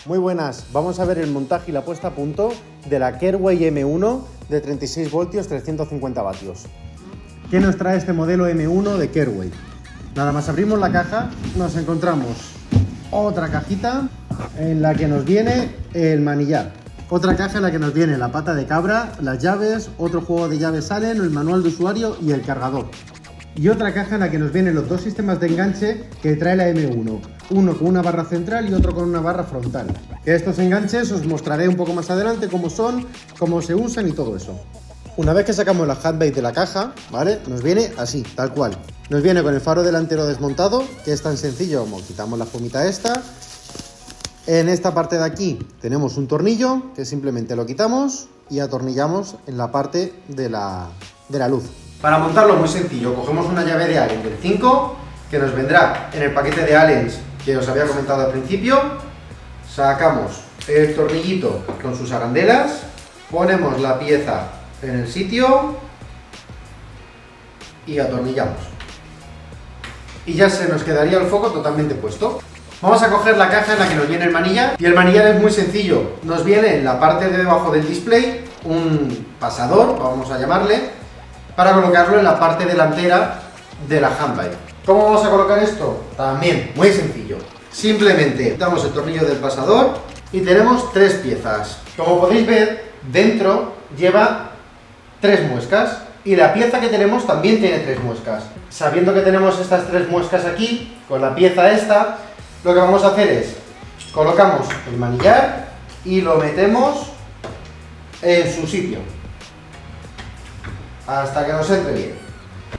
Muy buenas, vamos a ver el montaje y la puesta a punto de la Kehrway M1 de 36 voltios 350 vatios. ¿Qué nos trae este modelo M1 de Kehrway? Nada más abrimos la caja, nos encontramos otra cajita en la que nos viene el manillar. Otra caja en la que nos viene la pata de cabra, las llaves, otro juego de llaves Allen, el manual de usuario y el cargador. Y otra caja en la que nos vienen los dos sistemas de enganche que trae la M1. Uno con una barra central y otro con una barra frontal. Que estos enganches os mostraré un poco más adelante cómo son, cómo se usan y todo eso. Una vez que sacamos la handbike de la caja, ¿vale? Nos viene así, tal cual. Nos viene con el faro delantero desmontado, que es tan sencillo como quitamos la fumita esta. En esta parte de aquí tenemos un tornillo que simplemente lo quitamos y atornillamos en la parte de la luz. Para montarlo muy sencillo, cogemos una llave de Allen del 5, que nos vendrá en el paquete de Allens que os había comentado al principio. Sacamos el tornillito con sus arandelas, ponemos la pieza en el sitio y atornillamos. Y ya se nos quedaría el foco totalmente puesto. Vamos a coger la caja en la que nos viene el manillar, y el manillar es muy sencillo. Nos viene en la parte de debajo del display un pasador, vamos a llamarle, para colocarlo en la parte delantera de la handbike. ¿Cómo vamos a colocar esto? También muy sencillo. Simplemente damos el tornillo del pasador y tenemos tres piezas. Como podéis ver, dentro lleva tres muescas y la pieza que tenemos también tiene tres muescas. Sabiendo que tenemos estas tres muescas aquí, con la pieza esta, lo que vamos a hacer es colocamos el manillar y lo metemos en su sitio hasta que nos entre bien.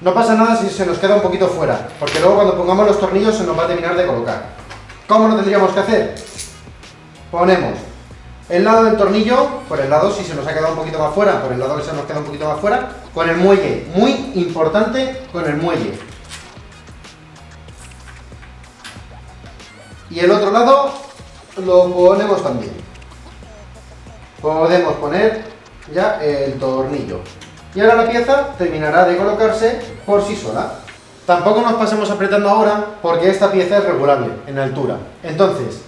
No pasa nada si se nos queda un poquito fuera, porque luego cuando pongamos los tornillos se nos va a terminar de colocar. ¿Cómo lo tendríamos que hacer? Ponemos el lado del tornillo, por el lado si se nos ha quedado un poquito más fuera, por el lado que se nos queda un poquito más fuera, con el muelle, muy importante con el muelle. Y el otro lado lo ponemos también. Podemos poner ya el tornillo. Y ahora la pieza terminará de colocarse por sí sola. Tampoco nos pasemos apretando ahora porque esta pieza es regulable en altura. Entonces,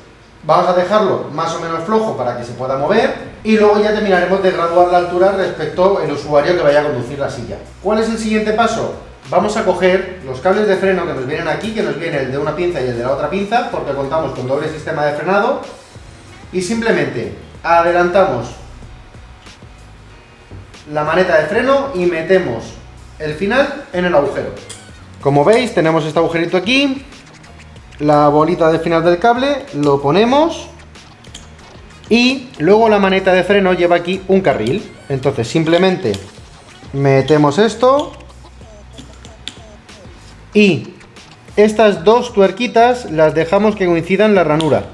vamos a dejarlo más o menos flojo para que se pueda mover y luego ya terminaremos de graduar la altura respecto al usuario que vaya a conducir la silla. ¿Cuál es el siguiente paso? Vamos a coger los cables de freno que nos vienen aquí, que nos viene el de una pinza y el de la otra pinza, porque contamos con doble sistema de frenado, y simplemente adelantamos la maneta de freno y metemos el final en el agujero. Como veis, tenemos este agujerito aquí, la bolita del final del cable, lo ponemos y luego la maneta de freno lleva aquí un carril. Entonces simplemente metemos esto y estas dos tuerquitas las dejamos que coincidan la ranura.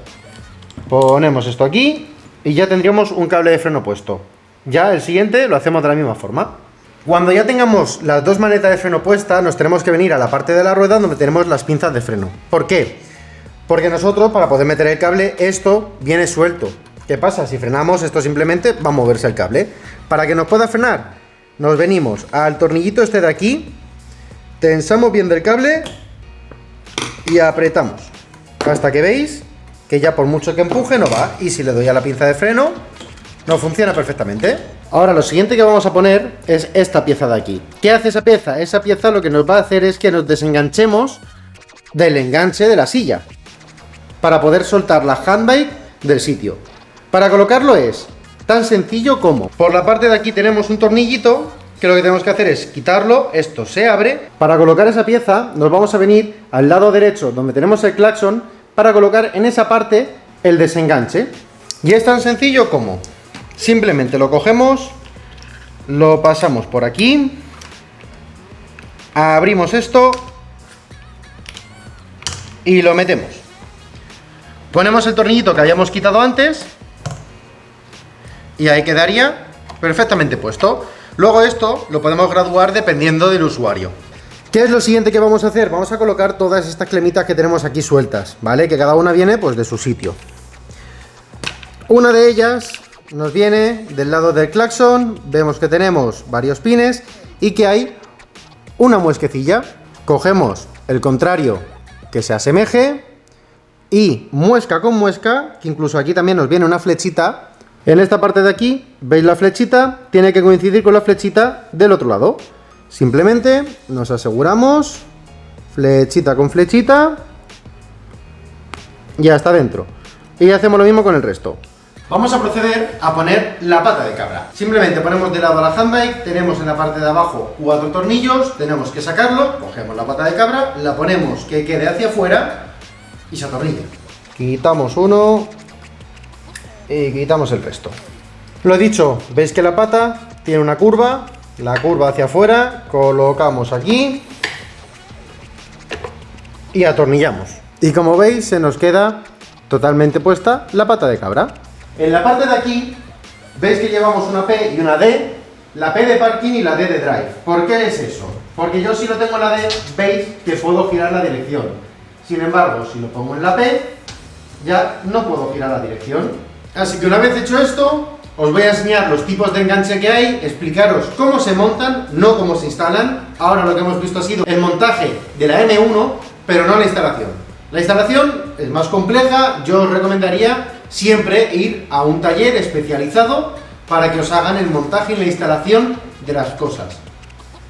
Ponemos esto aquí y ya tendríamos un cable de freno puesto. Ya el siguiente lo hacemos de la misma forma. Cuando ya tengamos las dos manetas de freno puestas, nos tenemos que venir a la parte de la rueda donde tenemos las pinzas de freno. ¿Por qué? Porque nosotros, para poder meter el cable, esto viene suelto. ¿Qué pasa? Si frenamos, esto simplemente va a moverse el cable. Para que nos pueda frenar, nos venimos al tornillito este de aquí, tensamos bien del cable y apretamos hasta que veis que ya por mucho que empuje no va, y si le doy a la pinza de freno no funciona perfectamente. Ahora lo siguiente que vamos a poner es esta pieza de aquí. ¿Qué hace esa pieza? Esa pieza lo que nos va a hacer es que nos desenganchemos del enganche de la silla para poder soltar la handbike del sitio. Para colocarlo es tan sencillo como por la parte de aquí tenemos un tornillito que lo que tenemos que hacer es quitarlo, esto se abre. Para colocar esa pieza nos vamos a venir al lado derecho donde tenemos el claxon para colocar en esa parte el desenganche. Y es tan sencillo como simplemente lo cogemos, lo pasamos por aquí, abrimos esto y lo metemos. Ponemos el tornillito que habíamos quitado antes y ahí quedaría perfectamente puesto. Luego esto lo podemos graduar dependiendo del usuario. ¿Qué es lo siguiente que vamos a hacer? Vamos a colocar todas estas clemitas que tenemos aquí sueltas, ¿vale? Que cada una viene pues de su sitio. Una de ellas nos viene del lado del claxon, vemos que tenemos varios pines y que hay una muesquecilla. Cogemos el contrario que se asemeje, y muesca con muesca, que incluso aquí también nos viene una flechita. En esta parte de aquí, ¿veis la flechita? Tiene que coincidir con la flechita del otro lado. Simplemente nos aseguramos, flechita con flechita, ya está dentro. Y hacemos lo mismo con el resto. Vamos a proceder a poner la pata de cabra. Simplemente ponemos de lado la handbike, tenemos en la parte de abajo 4 tornillos, tenemos que sacarlo, cogemos la pata de cabra, la ponemos que quede hacia afuera y se atornilla. Quitamos uno y quitamos el resto. Lo dicho, veis que la pata tiene una curva, la curva hacia afuera, colocamos aquí y atornillamos. Y como veis, se nos queda totalmente puesta la pata de cabra. En la parte de aquí, veis que llevamos una P y una D, la P de parking y la D de drive. ¿Por qué es eso? Porque yo si lo tengo en la D, veis que puedo girar la dirección. Sin embargo, si lo pongo en la P, ya no puedo girar la dirección. Así que una vez hecho esto, os voy a enseñar los tipos de enganche que hay, explicaros cómo se montan, no cómo se instalan. Ahora lo que hemos visto ha sido el montaje de la M1, pero no la instalación. La instalación es más compleja, yo os recomendaría siempre ir a un taller especializado para que os hagan el montaje y la instalación de las cosas.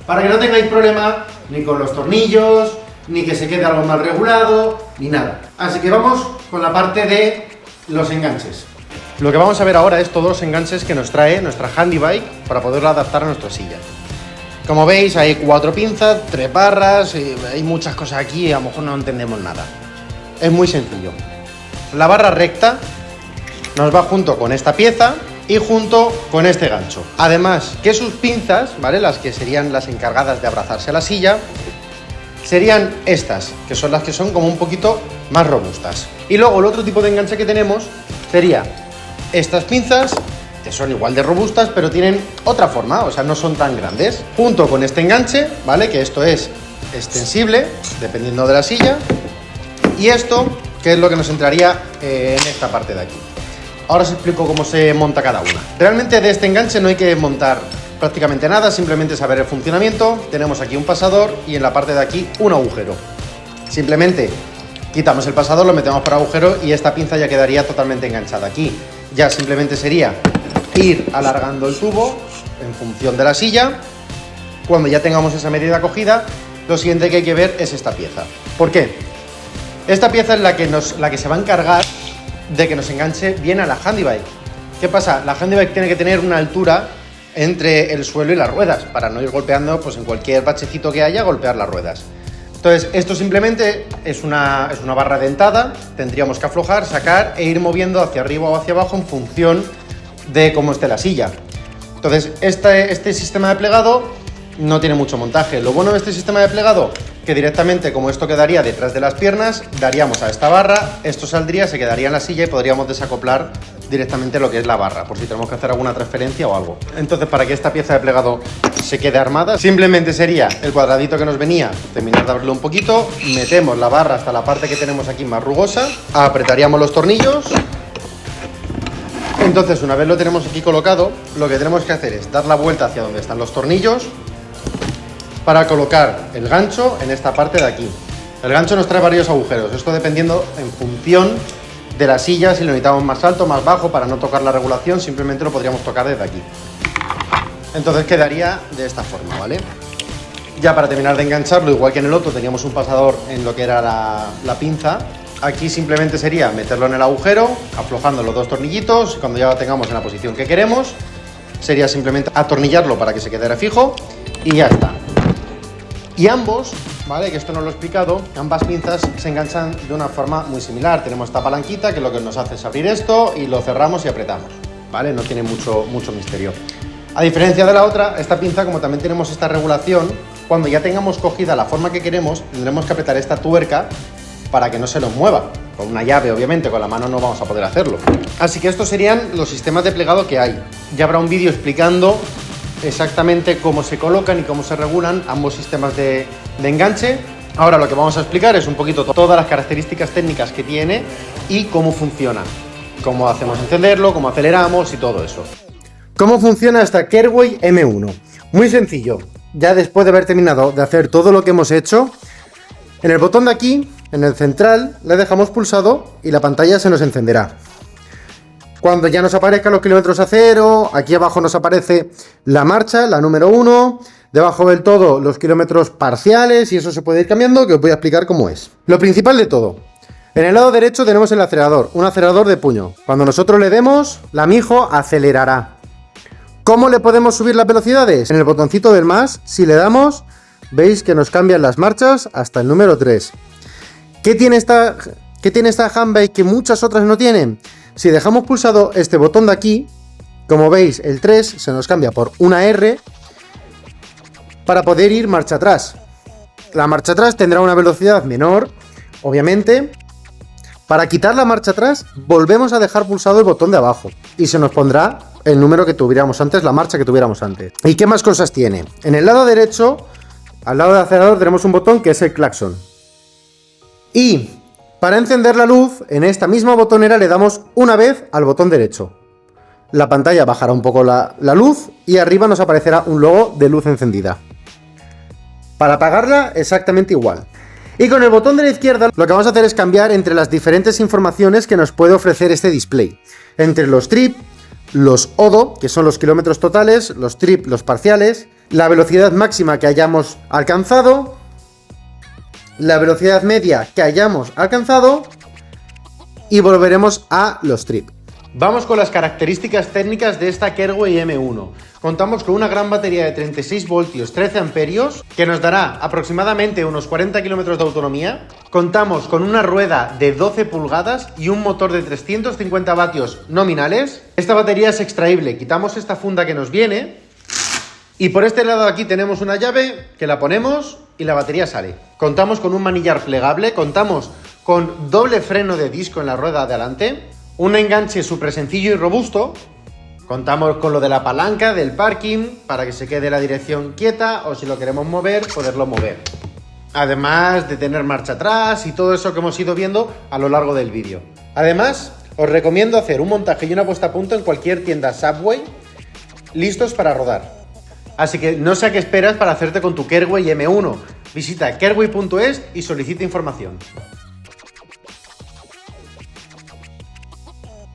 Para que no tengáis problema ni con los tornillos, ni que se quede algo mal regulado, ni nada. Así que vamos con la parte de los enganches. Lo que vamos a ver ahora es todos los enganches que nos trae nuestra handybike para poderla adaptar a nuestra silla. Como veis hay 4 pinzas, 3 barras, y hay muchas cosas aquí y a lo mejor no entendemos nada. Es muy sencillo. La barra recta nos va junto con esta pieza y junto con este gancho. Además que sus pinzas, ¿vale? Las que serían las encargadas de abrazarse a la silla, serían estas, que son las que son como un poquito más robustas. Y luego el otro tipo de enganche que tenemos sería estas pinzas, que son igual de robustas, pero tienen otra forma, o sea, no son tan grandes. Junto con este enganche, ¿vale? Que esto es extensible, dependiendo de la silla. Y esto, que es lo que nos entraría en esta parte de aquí. Ahora os explico cómo se monta cada una. Realmente de este enganche no hay que montar prácticamente nada, simplemente saber el funcionamiento. Tenemos aquí un pasador y en la parte de aquí un agujero. Simplemente quitamos el pasador, lo metemos por agujero y esta pinza ya quedaría totalmente enganchada aquí. Ya simplemente sería ir alargando el tubo en función de la silla. Cuando ya tengamos esa medida cogida, lo siguiente que hay que ver es esta pieza. ¿Por qué? Esta pieza es la que se va a encargar de que nos enganche bien a la handybike. ¿Qué pasa? La handybike tiene que tener una altura entre el suelo y las ruedas para no ir golpeando, pues en cualquier bachecito que haya, golpear las ruedas. Entonces, esto simplemente es una barra dentada, tendríamos que aflojar, sacar e ir moviendo hacia arriba o hacia abajo en función de cómo esté la silla. Entonces, este sistema de plegado no tiene mucho montaje. Lo bueno de este sistema de plegado, que directamente, como esto quedaría detrás de las piernas, daríamos a esta barra, esto saldría, se quedaría en la silla y podríamos desacoplar directamente lo que es la barra, por si tenemos que hacer alguna transferencia o algo. Entonces, para que esta pieza de plegado se quede armada, simplemente sería el cuadradito que nos venía, terminar de abrirlo un poquito, metemos la barra hasta la parte que tenemos aquí más rugosa, apretaríamos los tornillos. Entonces, una vez lo tenemos aquí colocado, lo que tenemos que hacer es dar la vuelta hacia donde están los tornillos para colocar el gancho en esta parte de aquí. El gancho nos trae varios agujeros, esto dependiendo en función de la silla, si lo necesitamos más alto, más bajo, para no tocar la regulación, simplemente lo podríamos tocar desde aquí. Entonces quedaría de esta forma, ¿vale? Ya para terminar de engancharlo, igual que en el otro teníamos un pasador en lo que era la pinza, aquí simplemente sería meterlo en el agujero, aflojando los 2 tornillitos, y cuando ya lo tengamos en la posición que queremos, sería simplemente atornillarlo para que se quedara fijo, y ya está. Y ambos, ¿vale? Que esto no lo he explicado, ambas pinzas se enganchan de una forma muy similar. Tenemos esta palanquita que lo que nos hace es abrir esto y lo cerramos y apretamos, ¿vale? No tiene mucho misterio. A diferencia de la otra, esta pinza, como también tenemos esta regulación, cuando ya tengamos cogida la forma que queremos, tendremos que apretar esta tuerca para que no se nos mueva. Con una llave, obviamente, con la mano no vamos a poder hacerlo. Así que estos serían los sistemas de plegado que hay. Ya habrá un vídeo explicando exactamente cómo se colocan y cómo se regulan ambos sistemas de enganche. Ahora lo que vamos a explicar es un poquito todas las características técnicas que tiene y cómo funciona, cómo hacemos encenderlo, cómo aceleramos y todo eso. ¿Cómo funciona esta Kehrway M1? Muy sencillo. Ya después de haber terminado de hacer todo lo que hemos hecho, en el botón de aquí en el central le dejamos pulsado y la pantalla se nos encenderá. Cuando ya nos aparezcan los kilómetros a cero, aquí abajo nos aparece la marcha, la número 1, debajo del todo los kilómetros parciales y eso se puede ir cambiando, que os voy a explicar cómo es. Lo principal de todo, en el lado derecho tenemos el acelerador, un acelerador de puño. Cuando nosotros le demos, la Mijo acelerará. ¿Cómo le podemos subir las velocidades? En el botoncito del más, si le damos, veis que nos cambian las marchas hasta el número 3. ¿Qué tiene esta handbike que muchas otras no tienen? Si dejamos pulsado este botón de aquí, como veis, el 3 se nos cambia por una R para poder ir marcha atrás. La marcha atrás tendrá una velocidad menor, obviamente. Para quitar la marcha atrás, volvemos a dejar pulsado el botón de abajo y se nos pondrá el número que tuviéramos antes, la marcha que tuviéramos antes. ¿Y qué más cosas tiene? En el lado derecho, al lado del acelerador, tenemos un botón que es el claxon. Y para encender la luz, en esta misma botonera le damos una vez al botón derecho. La pantalla bajará un poco la luz y arriba nos aparecerá un logo de luz encendida. Para apagarla, exactamente igual. Y con el botón de la izquierda, lo que vamos a hacer es cambiar entre las diferentes informaciones que nos puede ofrecer este display. Entre los trip, los ODO, que son los kilómetros totales, los trip, los parciales, la velocidad máxima que hayamos alcanzado, la velocidad media que hayamos alcanzado y volveremos a los trip. Vamos con las características técnicas de esta Kergway M1. Contamos con una gran batería de 36 voltios, 13 amperios, que nos dará aproximadamente unos 40 kilómetros de autonomía. Contamos con una rueda de 12 pulgadas y un motor de 350 vatios nominales. Esta batería es extraíble, quitamos esta funda que nos viene y por este lado de aquí tenemos una llave que la ponemos y la batería sale. Contamos con un manillar plegable, contamos con doble freno de disco en la rueda de adelante, un enganche súper sencillo y robusto. Contamos con lo de la palanca del parking para que se quede la dirección quieta o si lo queremos mover, poderlo mover. Además de tener marcha atrás y todo eso que hemos ido viendo a lo largo del vídeo. Además, os recomiendo hacer un montaje y una puesta a punto en cualquier tienda Subway, listos para rodar. Así que no sé a qué esperas para hacerte con tu Kergway M1. Visita kergway.es y solicita información.